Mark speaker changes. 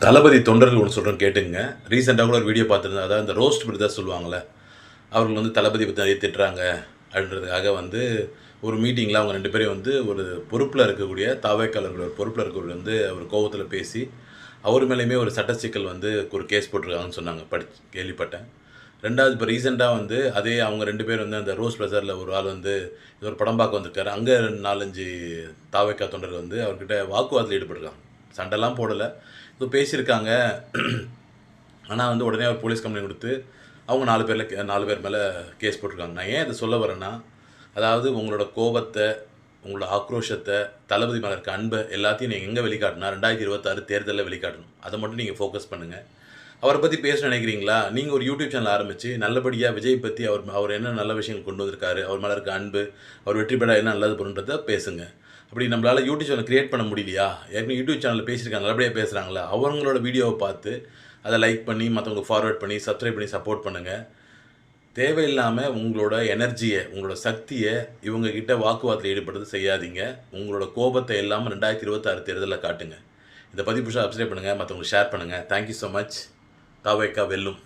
Speaker 1: தளபதி தொண்டர்கள் ஒன்று சொல்கிறேன் கேட்டுங்க. ரீசெண்டாக கூட ஒரு வீடியோ பார்த்துருந்தேன். அதாவது இந்த ரோஸ்ட் பிரதர்ஸ் சொல்லுவாங்கள்ல, அவர்கள் வந்து தளபதி பற்றி நிறைய திட்டுறாங்க அப்படின்றதுக்காக வந்து ஒரு மீட்டிங்கில் அவங்க 2 பேரையும் வந்து ஒரு பொறுப்பில் இருக்கக்கூடிய தாவேக்காளர்கள் ஒரு பொறுப்பில் இருக்கக்கூடிய வந்து அவர் கோவத்தில் பேசி, அவர் மேலேயுமே ஒரு சட்ட சிக்கல் வந்து ஒரு கேஸ் போட்டிருக்காங்கன்னு சொன்னாங்க. கேள்விப்பட்டேன். 2வது இப்போ ரீசெண்டாக வந்து அதே அவங்க 2 பேர் வந்து அந்த ரோஸ் பிரதரில் ஒரு ஆள் வந்து ஏதோ ஒரு படம் பார்க்க வந்திருக்காரு. அங்கே 4, 5 தாவேக்கா தொண்டர்கள் வந்து அவர்கிட்ட வாக்குவாதத்தில் ஈடுபட்டிருக்காங்க. சண்டைலாம் போடலை, ஏதோ பேசியிருக்காங்க. ஆனால் வந்து உடனே அவர் போலீஸ் கம்ப்ளைண்ட் கொடுத்து அவங்க 4 பேர் மேலே கேஸ் போட்டிருக்காங்க. நான் ஏன் இதை சொல்ல வரேன்னா, அதாவது உங்களோட கோபத்தை, உங்களோட ஆக்ரோஷத்தை, தளபதி மேலே இருக்க அன்பை எல்லாத்தையும் நீங்கள் எங்கே வெளிக்காட்டணும்? 2026 தேர்தலில் வெளிக்காட்டணும். அதை மட்டும் நீங்கள் ஃபோக்கஸ் பண்ணுங்கள். அவரை பற்றி பேச நினைக்கிறீங்களா? நீங்கள் ஒரு யூடியூப் சேனல் ஆரம்பித்து நல்லபடியாக விஜய் பற்றி அவர் என்ன நல்ல விஷயங்கள் கொண்டு வந்திருக்காரு, அவர் மேலே இருக்க அன்பு, அவர் வெற்றி பெற என்ன நல்லது பண்ணுறதை பேசுங்க. அப்படி நம்மளால் யூடியூப் சேனல் க்ரியேட் பண்ண முடியலையா? ஏற்கனவே யூடியூப் சேனலில் பேசியிருக்காங்க, நல்லபடியாக பேசுகிறாங்களா? அவங்களோட வீடியோவை பார்த்து அதை லைக் பண்ணி மற்றவங்களுக்கு ஃபார்வர்ட் பண்ணி சப்ஸ்கிரைப் பண்ணி சப்போர்ட் பண்ணுங்கள். தேவையில்லாமல் உங்களோட எனர்ஜியை, உங்களோட சக்தியை இவங்ககிட்ட வாக்குவாதத்தில் ஈடுபடுறது செய்யாதீங்க. உங்களோட கோபத்தை எல்லாம் 2026 தேர்தலில் காட்டுங்க. இதை பற்றி புதுசாக சப்ஸ்கிரைப் பண்ணுங்கள், மற்றவங்களுக்கு ஷேர் பண்ணுங்கள். Thank you so much. தாவேக்கா வெல்லும்.